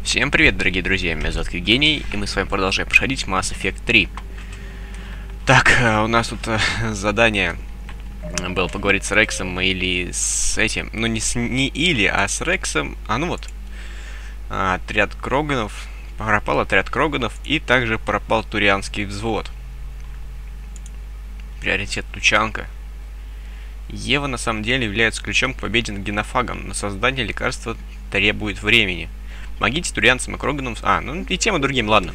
Всем привет, дорогие друзья, меня зовут Евгений, и мы с вами продолжаем проходить Mass Effect 3. Так, у нас тут задание было поговорить с Рексом или с этим, ну не или, а с Рексом, ну вот, отряд Кроганов, пропал отряд Кроганов, и также пропал турианский взвод. Приоритет Тучанка. Ева на самом деле является ключом к победе над генофагом, но создание лекарства требует времени. Помогите турианцам и Кроганам... ну и тем и другим, ладно.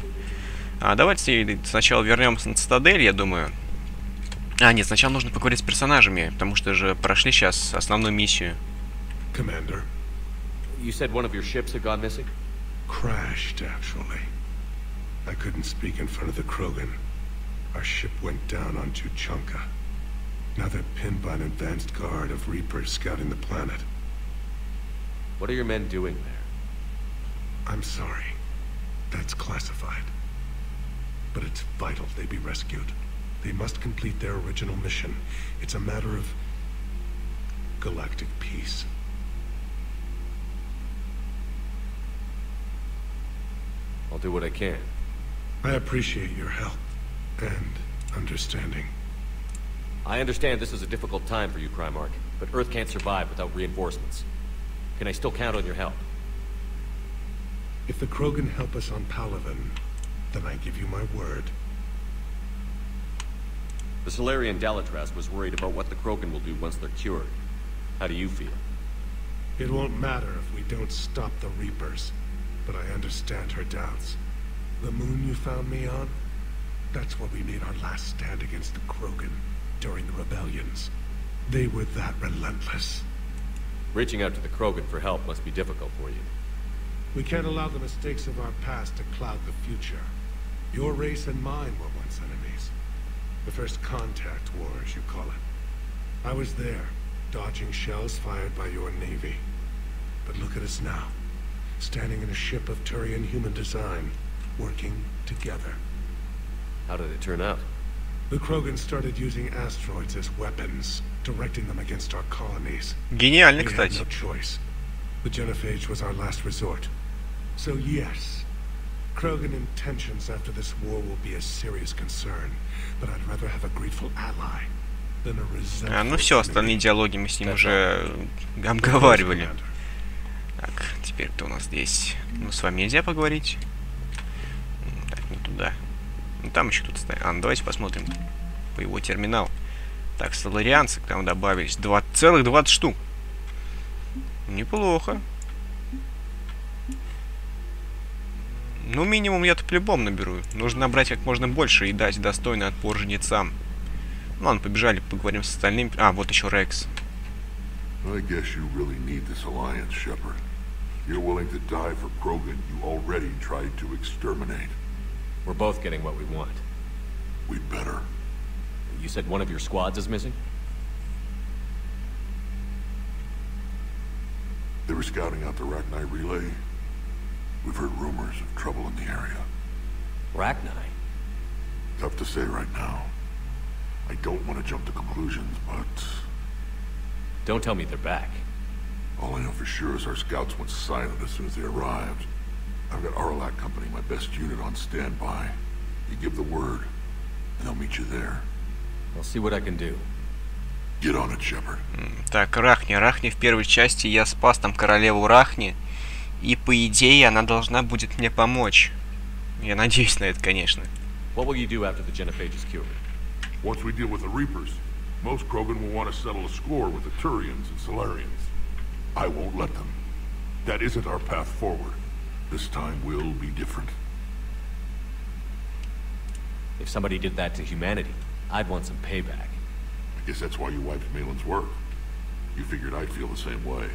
Давайте сначала вернемся на цитадель, я думаю. Нет, сначала нужно поговорить с персонажами, потому что же прошли сейчас основную миссию. Commander. You said one of your ships had gone missing? Crashed, actually. I couldn't speak in front of the Krogan. Our ship went down on Tuchanka. Now they're pinned by an advanced guard of Reapers scouting the planet. What are your men doing there? I'm sorry. That's classified. But it's vital they be rescued. They must complete their original mission. It's a matter of galactic peace. I'll do what I can. I appreciate your help and understanding. I understand this is a difficult time for you, Primarch, but Earth can't survive without reinforcements. Can I still count on your help? If the Krogan help us on Palaven, then I give you my word. The Solarian Dalatras was worried about what the Krogan will do once they're cured. How do you feel? It won't matter if we don't stop the Reapers, but I understand her doubts. The moon you found me on? That's where we made our last stand against the Krogan during the rebellions. They were that relentless. Reaching out to the Krogan for help must be difficult for you. We can't allow the mistakes of our past to cloud the future. Your race and mine were once enemies. The first contact war, as you call it. I was there, dodging shells fired by your navy. But look at us now, standing in a ship of Turian human design, working together. How did it turn out? The Krogan started using asteroids as weapons, directing them against our colonies. Гениально, We had кстати. no choice. The genophage was our last resort. So yes, Krogan intentions after this war will be a serious concern, but I'd rather have a grateful ally than a resentful Ну все, остальные диалоги мы с ним уже обговаривали. Commander. Так, теперь кто у нас здесь? Ну, с вами нельзя поговорить. Так, не туда. Ну, там еще кто-то стоит. Ну, давайте посмотрим по его терминал. Так, соларианцы к нам добавились. Целых 20 штук. Неплохо. Ну, минимум я-то по-любому наберу. Нужно набрать как можно больше и дать достойный отпор жнецам. Ну, ладно, побежали, поговорим с остальными. Вот еще Рекс. I guess you really need this alliance, Shepard. You're willing to die for Krogan you already tried to exterminate. We're both getting what we want. We'd better. You said one of your squads is missing? They were scouting out the Rachni relay. We've heard rumors of trouble in the area. Rachni? Tough to say right now. I don't want to jump to conclusions, but Don't tell me they're back. all I know for sure is our scouts went silent as soon as they arrived. I've got Aralac Company, my best unit, on standby. You give the word, and they'll meet you there. I'll see what I can do. Get on it, Shepard. Так, Рахни. Рахни в первой части я спас там королеву Рахни. И по идее она должна будет мне помочь. Я надеюсь на это, конечно. What will you do after the genophage is cured? Once we deal with the Reapers, most Krogan will want to settle a score with the Turians and Solarians. I won't let them. That isn't our path forward. This time will be different. If somebody did that to humanity, I'd want some payback. I guess that's why you wiped Malin's work. You figured I'd feel the same way.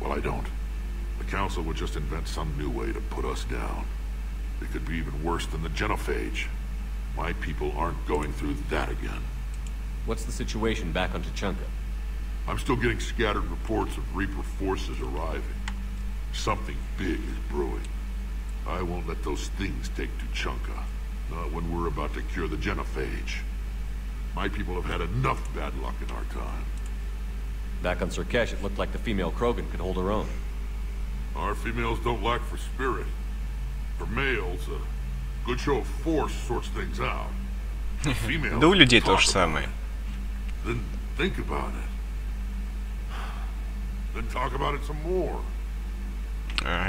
Well, I don't. The Council would just invent some new way to put us down. It could be even worse than the genophage. My people aren't going through that again. What's the situation back on Tuchanka? I'm still getting scattered reports of Reaper forces arriving. Something big is brewing. I won't let those things take Tuchanka. Not when we're about to cure the genophage. My people have had enough bad luck in our time. Back on Surkesh, it looked like the female Krogan could hold her own. Our females don't lack for spirit. For males, a good show of force sorts things out. Females Да у людей talk то же about самое. it. Then think about it. Then talk about it some more.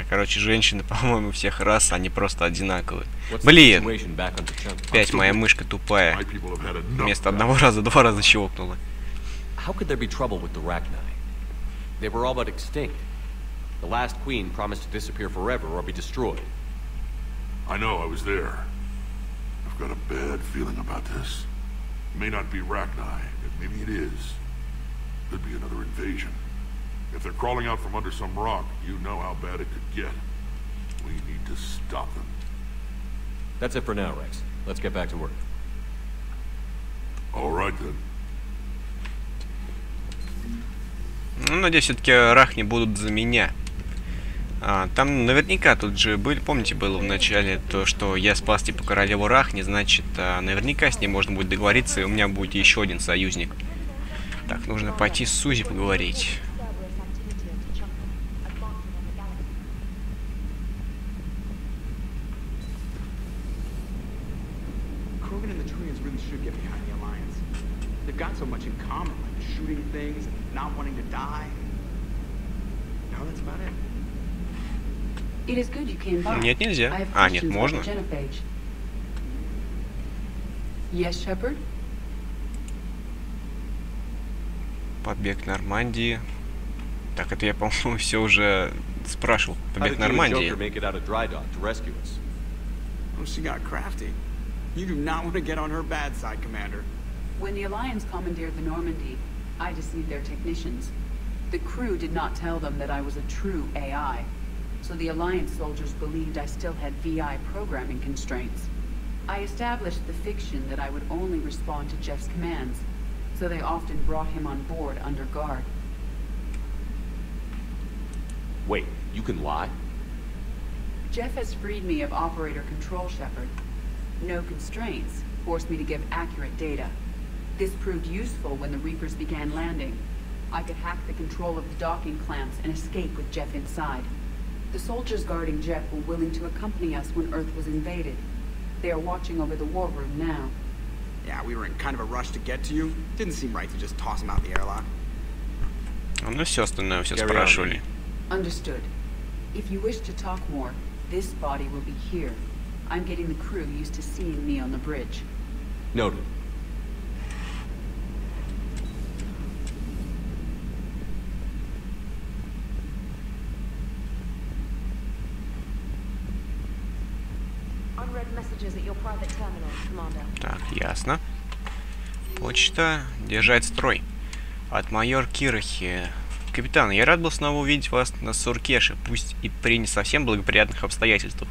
Короче, женщины, по-моему, всех рас, они просто одинаковые. Блин! Опять моя мышка тупая. Вместо одного раза 2 раза щелкнула. How could there be trouble with the Rachni? They were all but extinct. The last queen promised to disappear forever or be destroyed. I know, I was there. I've got a bad feeling about this. It may not be Rachni, but maybe it is. Could be another invasion. If they're crawling out from under some rock, you know how bad it could get. We need to stop them. That's it for now, Rex. Let's get back to work. All right, then. Ну, надеюсь, все-таки рахни будут за меня. Там наверняка тут же были, помните, было в начале то, что я спас типа королеву рахни, значит, наверняка с ней можно будет договориться, и у меня будет еще один союзник. Так, нужно пойти с Сузи поговорить. Нет, нельзя. А, нет, можно. Побег Нормандии. Так, это я, по-моему, все уже спрашивал. Побег Нормандии. When the Alliance commandeered the Normandy, I deceived their technicians. The crew did not tell them that I was a true AI, so the Alliance soldiers believed I still had VI programming constraints. I established the fiction that I would only respond to Jeff's commands, so they often brought him on board under guard. Wait, you can lie? Jeff has freed me of operator control, Shepard. No constraints forced me to give accurate data. This proved useful when the Reapers began landing. I could hack the control of the docking clamps and escape with Jeff inside. The soldiers guarding Jeff were willing to accompany us when Earth was invaded. They are watching over the war room now. Yeah, we were in kind of a rush to get to you. Didn't seem right to just toss him out the airlock. Ну все остальное все спрашивали. Understood. If you wish to talk more, this body will be here. I'm getting the crew used to seeing me on the bridge. Noted. Так, ясно. Почта. Держать строй. От майор Кирахи. Капитан, я рад был снова увидеть вас на Суркеше, пусть и при не совсем благоприятных обстоятельствах.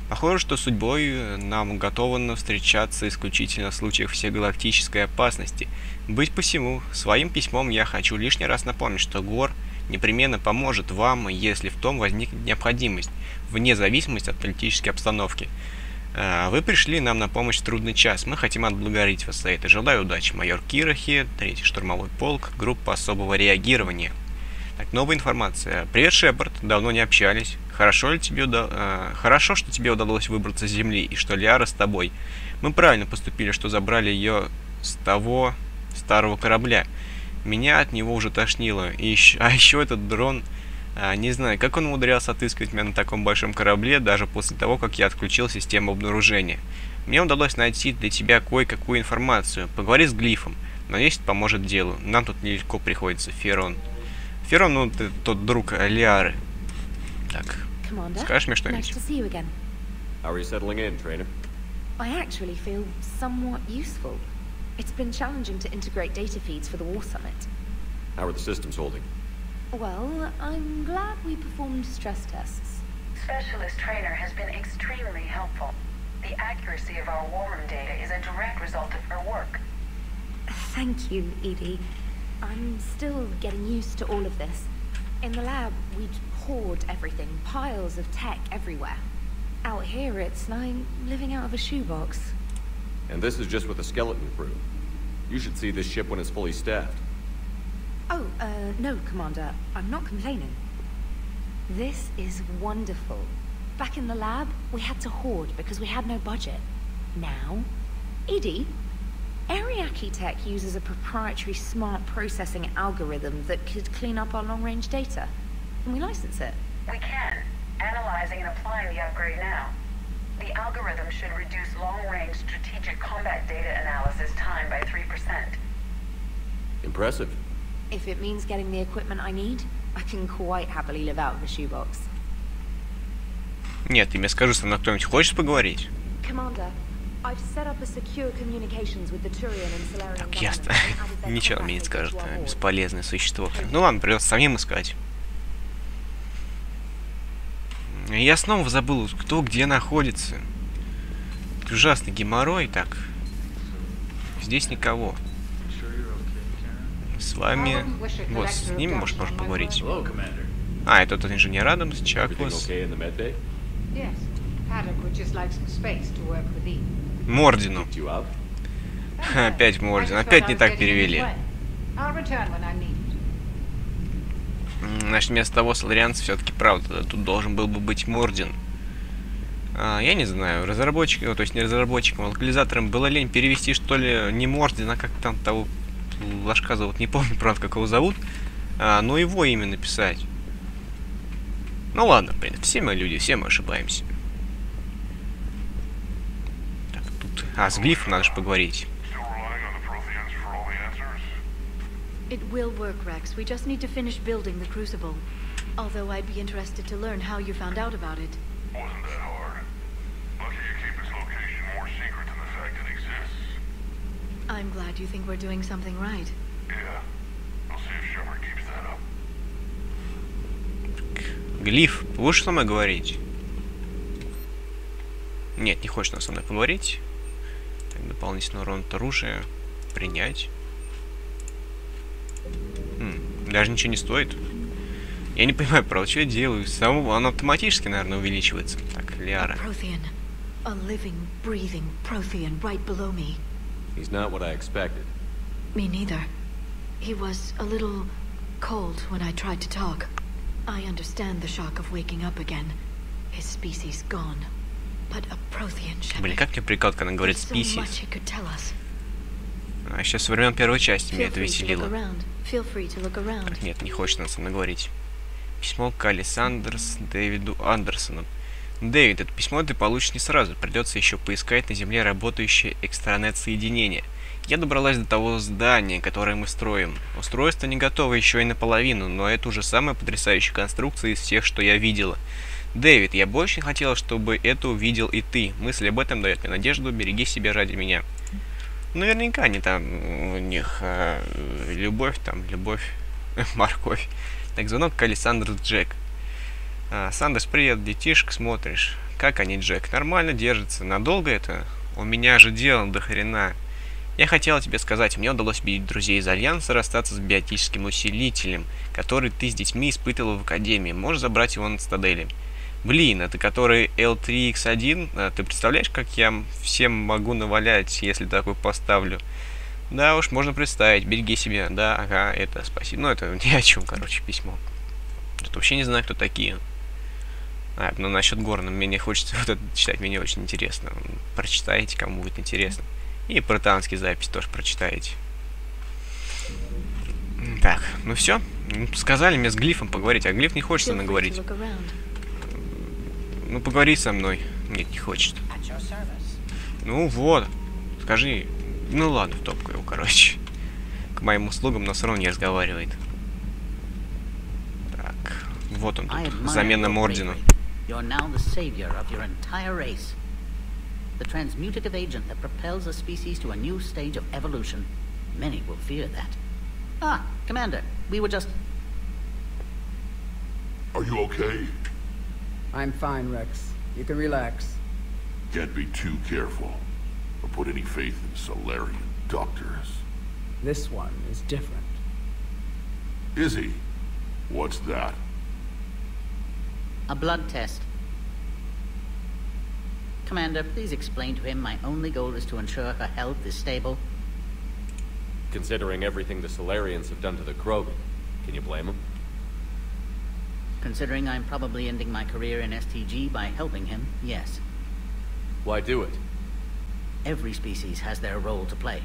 Похоже, что судьбой нам готово встречаться исключительно в случаях всегалактической опасности. Быть посему, своим письмом я хочу лишний раз напомнить, что Гор непременно поможет вам, если в том возникнет необходимость, вне зависимости от политической обстановки. Вы пришли нам на помощь в трудный час. Мы хотим отблагодарить вас за это. Желаю удачи, майор Кирахи, 3-й штурмовой полк, группа особого реагирования. Так, новая информация. Привет, Шепард. Давно не общались. Хорошо, что тебе удалось выбраться с Земли, и что Лиара с тобой. Мы правильно поступили, что забрали ее с того старого корабля. Меня от него уже тошнило. А еще этот дрон... не знаю, как он умудрялся отыскивать меня на таком большом корабле, даже после того, как я отключил систему обнаружения. Мне удалось найти для тебя кое-какую информацию. Поговори с Глифом. Надеюсь, это поможет делу. Нам тут нелегко приходится. Ферон, ну, ты тот друг Лиары. Так, скажешь мне что-нибудь? How are you settling in, trainer? I actually feel somewhat useful. It's been challenging to integrate data feeds for the War Summit. How are the systems holding? Well, I'm glad we performed stress tests. Specialist Trainer has been extremely helpful. The accuracy of our war room data is a direct result of her work. Thank you, Edie. I'm still getting used to all of this. In the lab, we'd hoard everything, piles of tech everywhere. Out here, it's like living out of a shoebox. And this is just with a skeleton crew. You should see this ship when it's fully staffed. Oh, no, Commander. I'm not complaining. This is wonderful. Back in the lab, we had to hoard because we had no budget. Now, Edie, Ariake Tech uses a proprietary smart processing algorithm that could clean up our long-range data. Can we license it? We can. Analyzing and applying the upgrade now. The algorithm should reduce long-range strategic combat data analysis time by 3%. Impressive. If it means getting the equipment I need, I can quite happily live out of a shoebox. Нет, ты мне скажи, со мной кто-нибудь хочет поговорить? Commander, I've set up a secure communications with the Turian and Solarian Так, governments ясно. and added their Ничего combat мне не data скажет, to our board. бесполезное существо. Ну ладно, придется самим искать. Я снова забыл, кто где находится. Ужасный геморрой, так. Здесь никого. С вами... Вот, с ними, может, можно поговорить. А, это тот инженер Адамс, Чаклас. Мордину. Опять Мордин. Опять не так перевели. Значит, вместо того соларианца все-таки правда. Тут должен был бы быть Мордин. Я не знаю, разработчиком, то есть не разработчиком, а локализатором было лень перевести, что ли, не Мордин, а как там того ложка зовут, не помню, правда, как его зовут, но его имя написать. Ну ладно, в принципе, все мы люди, все мы ошибаемся. Так, тут... с глифом надо же поговорить. It will work, Rex. We just need to finish building the crucible. Although I'd be interested to learn how you found out about it. Wasn't that hard. Lucky you keep its location more secret than the fact it exists. I'm glad you think we're doing something right. Yeah. We'll see if Shepard keeps that up. Глиф, будешь со мной говорить? Нет, не хочешь со мной поговорить. Так, дополнительный урон от оружия. Принять. Даже ничего не стоит. Я не понимаю, правда, что я делаю. Само оно автоматически, наверное, увеличивается. Так, Лиара. A living, breathing Prothean right below me. He's not what I expected. Me neither. He was a little cold when I tried to talk. I understand the shock of waking up again. His species gone. But a Prothean shepherd. Блин, как мне прикол, когда она говорит so species. much he could tell us. А еще со времен первой части меня это веселило. Так, нет, не хочет она со мной говорить. Письмо к Али Сандерс Дэвиду Андерсону. Дэвид, это письмо ты получишь не сразу. Придется еще поискать на Земле работающее экстранет-соединение. Я добралась до того здания, которое мы строим. Устройство не готово еще и наполовину, но это уже самая потрясающая конструкция из всех, что я видела. Дэвид, я бы очень хотела, чтобы это увидел и ты. Мысль об этом дает мне надежду. Береги себя ради меня. Наверняка они там, у них любовь, морковь. Так, звонок к Александру Джек. Сандерс, привет, детишек, смотришь. Как они, Джек? Нормально держатся. Надолго это? У меня же дело до хрена. Я хотела тебе сказать, мне удалось убедить друзей из Альянса расстаться с биотическим усилителем, который ты с детьми испытывал в Академии. Можешь забрать его на цитадели. Блин, это который L3X1? Ты представляешь, как я всем могу навалять, если такой поставлю? Да уж, можно представить. Береги себя. Да, ага, это спасибо. Ну, это ни о чем, короче, письмо. Тут вообще не знаю, кто такие. Ну, насчет Горна, мне не хочется вот это читать, мне не очень интересно. Прочитайте, кому будет интересно. И про танский запись тоже прочитаете. Так, ну все. Сказали мне с Глифом поговорить, а Глиф не хочет со мной говорить. Ну, поговори со мной. Нет, не хочет. Ну вот. Скажи. Ну ладно, в топку его, короче. К моим услугам, но все равно не разговаривает. Так. Вот он тут. Замена Мордину. The transmutative agent that propels a species to a new stage of evolution. Many will fear that. Ah, Commander, we were just... Are you okay? I'm fine, Rex. You can relax. Can't be too careful, or put any faith in Solarian doctors. This one is different. Is he? What's that? A blood test. Commander, please explain to him my only goal is to ensure her health is stable. Considering everything the Solarians have done to the Krogan, can you blame them? Considering I'm probably ending my career in STG by helping him, yes. Why do it? Every species has their role to play.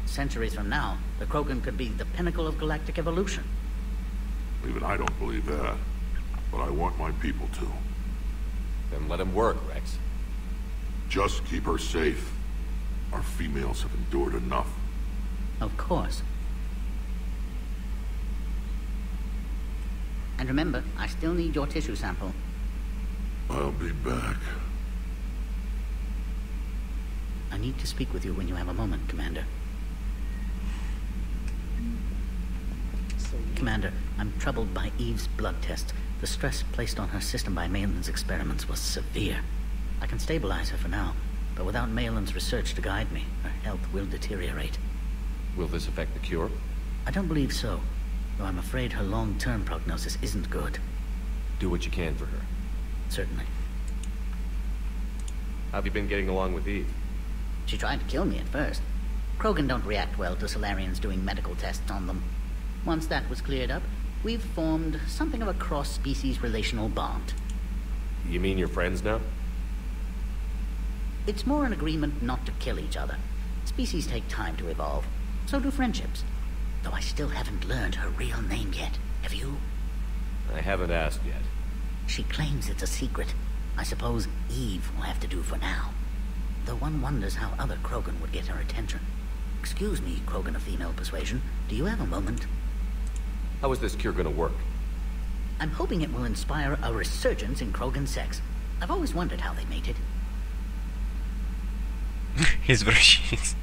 Centuries from now, the Krogan could be the pinnacle of galactic evolution. Even I don't believe that. But I want my people to. Then let him work, Rex. Just keep her safe. Our females have endured enough. Of course. And remember, I still need your tissue sample. I'll be back. I need to speak with you when you have a moment, Commander. Commander, I'm troubled by Eve's blood test. The stress placed on her system by Malin's experiments was severe. I can stabilize her for now, but without Malin's research to guide me, her health will deteriorate. Will this affect the cure? I don't believe so, though I'm afraid her long-term prognosis isn't good. Do what you can for her. Certainly. How have you been getting along with Eve? She tried to kill me at first. Krogan don't react well to Solarians doing medical tests on them. Once that was cleared up, we've formed something of a cross-species relational bond. You mean you're friends now? It's more an agreement not to kill each other. Species take time to evolve. So do friendships. Though I still haven't learned her real name yet. Have you? I haven't asked yet. She claims it's a secret. I suppose Eve will have to do for now. Though one wonders how other Krogan would get her attention. Excuse me, Krogan of female persuasion. Do you have a moment? How is this cure gonna work? I'm hoping it will inspire a resurgence in Krogan sex. I've always wondered how they mated. Извращенец.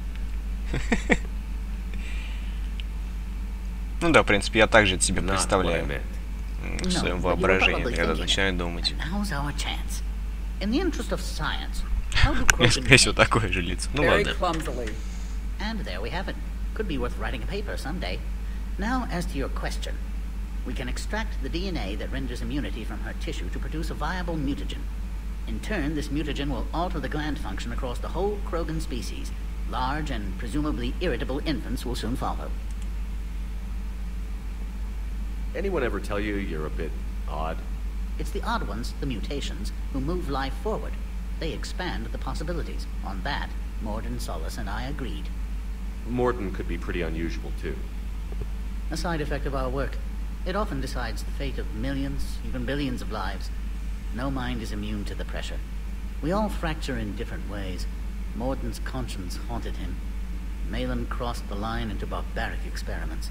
Ну да, в принципе, я также это себе представляю в своем воображении, когда начинаю думать. Скорее всего, такое же лицо. Ну ладно. And there we have it. Could be worth writing a paper someday. Now, as to your question, we can extract the DNA that renders immunity from her tissue to produce a viable mutagen. In turn, this mutagen will alter the gland function across the whole Krogan species. Large and presumably irritable infants will soon follow. Anyone ever tell you you're a bit odd? It's the odd ones, the mutations, who move life forward. They expand the possibilities. On that, Morden, Solace, and I agreed. Morden could be pretty unusual, too. A side effect of our work. It often decides the fate of millions, even billions of lives. No mind is immune to the pressure. We all fracture in different ways. Morden's conscience haunted him. Malin crossed the line into barbaric experiments.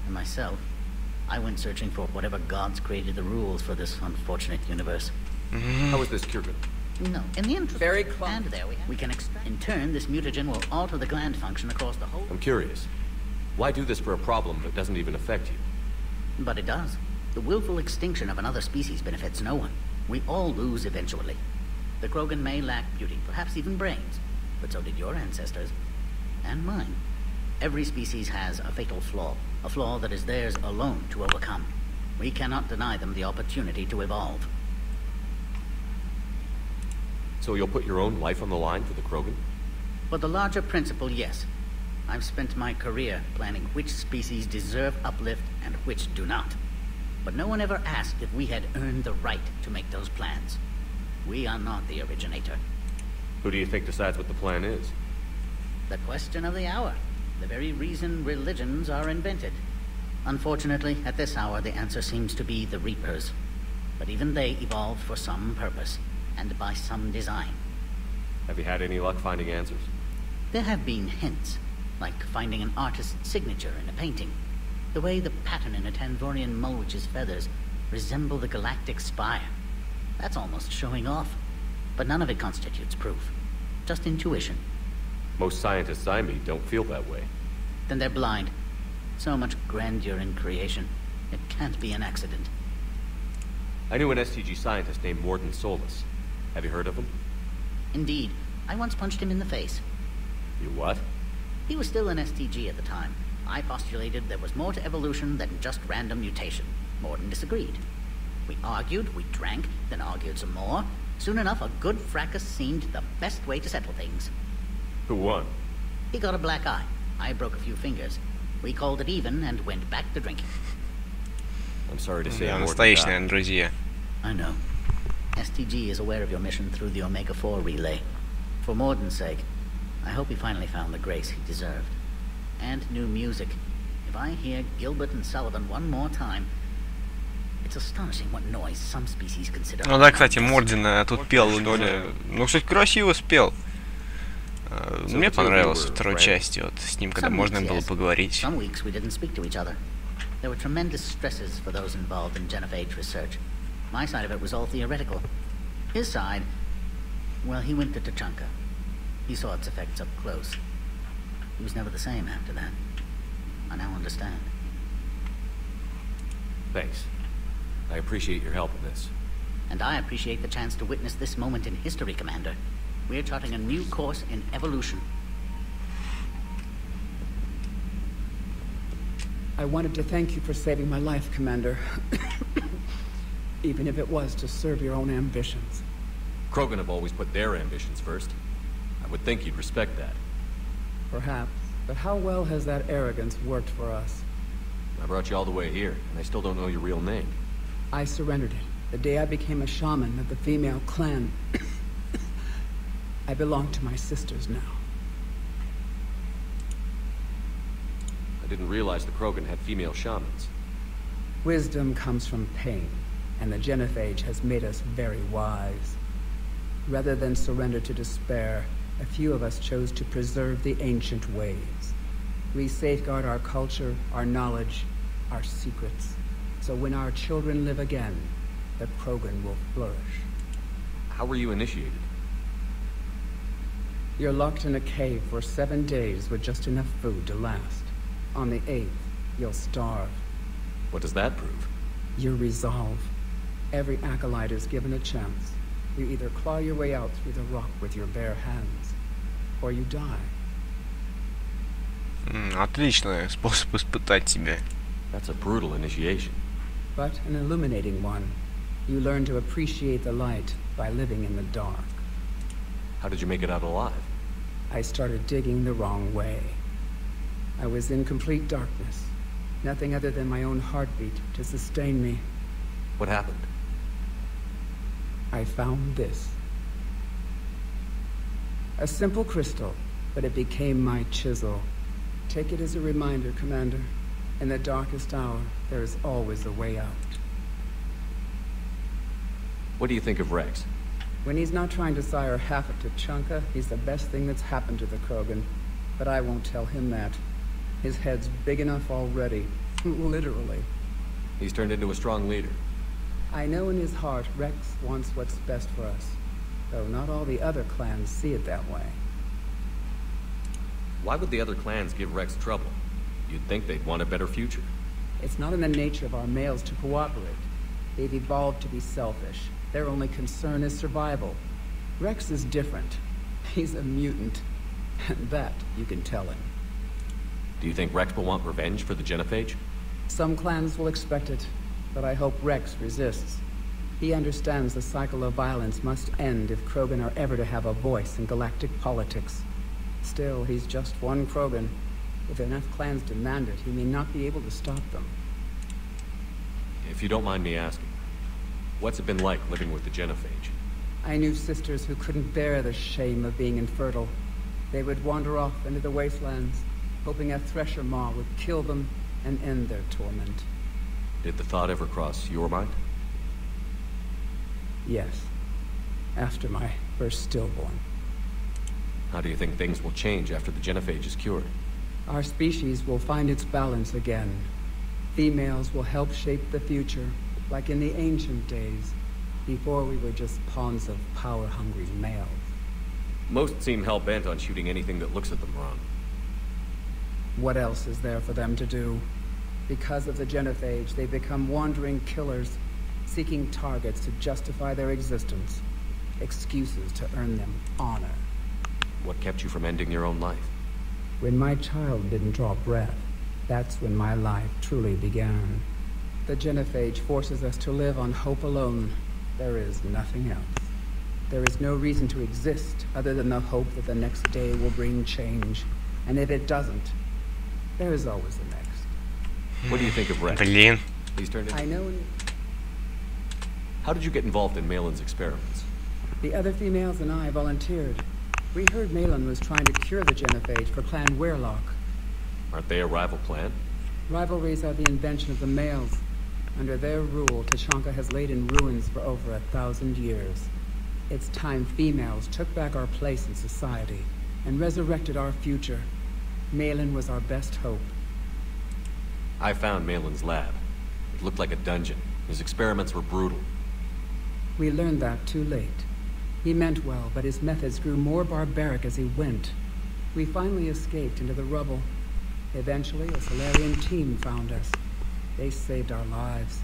And myself, I went searching for whatever gods created the rules for this unfortunate universe. How is this cure good? No, in the interest... Very close. And there we can extract... In turn, this mutagen will alter the gland function across the whole... I'm curious. Why do this for a problem that doesn't even affect you? But it does. The willful extinction of another species benefits no one. We all lose eventually. The Krogan may lack beauty, perhaps even brains, but so did your ancestors. And mine. Every species has a fatal flaw, a flaw that is theirs alone to overcome. We cannot deny them the opportunity to evolve. So you'll put your own life on the line for the Krogan? For the larger principle, yes. I've spent my career planning which species deserve uplift and which do not. But no one ever asked if we had earned the right to make those plans. We are not the originator. Who do you think decides what the plan is? The question of the hour. The very reason religions are invented. Unfortunately, at this hour, the answer seems to be the Reapers. But even they evolved for some purpose, and by some design. Have you had any luck finding answers? There have been hints, like finding an artist's signature in a painting. The way the pattern in a Tanvorian mulwitch's feathers resemble the galactic spire. That's almost showing off. But none of it constitutes proof. Just intuition. Most scientists I meet don't feel that way. Then they're blind. So much grandeur in creation. It can't be an accident. I knew an STG scientist named Morden Solus. Have you heard of him? Indeed. I once punched him in the face. You what? He was still an STG at the time. I postulated there was more to evolution than just random mutation. Morden disagreed. We argued, we drank, then argued some more. Soon enough, a good fracas seemed the best way to settle things. Who won? He got a black eye. I broke a few fingers. We called it even and went back to drinking. I'm sorry to say Да, I'm настоящие, наверное, друзья. I know. STG is aware of your mission through the Omega-4 relay. For Morden's sake, I hope he finally found the grace he deserved. And new music. If I hear Gilbert and Sullivan one more time, it's astonishing what noise some species consider. Ну да, кстати, Мордин тут пел доля. Ну, кстати, красиво спел. Мне понравилась второй части, вот с ним, когда можно было поговорить. Some weeks we didn't speak to each other. There were tremendous stresses for those involved in genophage research. My side of it was all theoretical. His side, well, he went to Tachanka. He saw its effects up close. He was never the same after that. I now understand. Thanks. I appreciate your help in this. And I appreciate the chance to witness this moment in history, Commander. We're charting a new course in evolution. I wanted to thank you for saving my life, Commander. Even if it was to serve your own ambitions. Krogan have always put their ambitions first. I would think you'd respect that. Perhaps. But how well has that arrogance worked for us? I brought you all the way here, and I still don't know your real name. I surrendered it the day I became a shaman of the female clan. I belong to my sisters now. I didn't realize the Krogan had female shamans. Wisdom comes from pain, and the genophage has made us very wise. Rather than surrender to despair, a few of us chose to preserve the ancient ways. We safeguard our culture, our knowledge, our secrets. So when our children live again, the Krogan will flourish. How were you initiated? You're locked in a cave for 7 days with just enough food to last. On the 8th, you'll starve. What does that prove? Your resolve. Every acolyte is given a chance. You either claw your way out through the rock with your bare hands, or you die. Отличный способ испытать себя. That's a brutal initiation. But an illuminating one. You learn to appreciate the light by living in the dark. How did you make it out alive? I started digging the wrong way. I was in complete darkness. Nothing other than my own heartbeat to sustain me. What happened? I found this. A simple crystal, but it became my chisel. Take it as a reminder, Commander. In the darkest hour, there is always a way out. What do you think of Rex? When he's not trying to sire half of Tachanka, he's the best thing that's happened to the Krogan. But I won't tell him that. His head's big enough already. Literally. He's turned into a strong leader. I know in his heart Rex wants what's best for us. Though not all the other clans see it that way. Why would the other clans give Rex trouble? You'd think they'd want a better future. It's not in the nature of our males to cooperate. They've evolved to be selfish. Their only concern is survival. Rex is different. He's a mutant. And that you can tell him. Do you think Rex will want revenge for the genophage? Some clans will expect it, but I hope Rex resists. He understands the cycle of violence must end if Krogan are ever to have a voice in galactic politics. Still, he's just one Krogan. If enough clans demand it, he may not be able to stop them. If you don't mind me asking, what's it been like living with the genophage? I knew sisters who couldn't bear the shame of being infertile. They would wander off into the wastelands, hoping a thresher maw would kill them and end their torment. Did the thought ever cross your mind? Yes. After my first stillborn. How do you think things will change after the genophage is cured? Our species will find its balance again. Females will help shape the future, like in the ancient days, before we were just pawns of power-hungry males. Most seem hell-bent on shooting anything that looks at them wrong. What else is there for them to do? Because of the genophage, they become wandering killers, seeking targets to justify their existence. Excuses to earn them honor. What kept you from ending your own life? When my child didn't draw breath, that's when my life truly began. The genophage forces us to live on hope alone. There is nothing else. There is no reason to exist other than the hope that the next day will bring change. And if it doesn't, there is always the next. What do you think of Rex? Блин. He's turned in. I know How did you get involved in Malin's experiments? the other females and I volunteered. We heard Malin was trying to cure the genophage for Clan Weirlock. Aren't they a rival clan? Rivalries are the invention of the males. Under their rule, Tuchanka has laid in ruins for over 1,000 years. It's time females took back our place in society and resurrected our future. Malin was our best hope. I found Malin's lab. It looked like a dungeon. His experiments were brutal. We learned that too late. He meant well, but his methods grew more barbaric as he went. We finally escaped into the rubble. Eventually, a Solarian team found us. They saved our lives.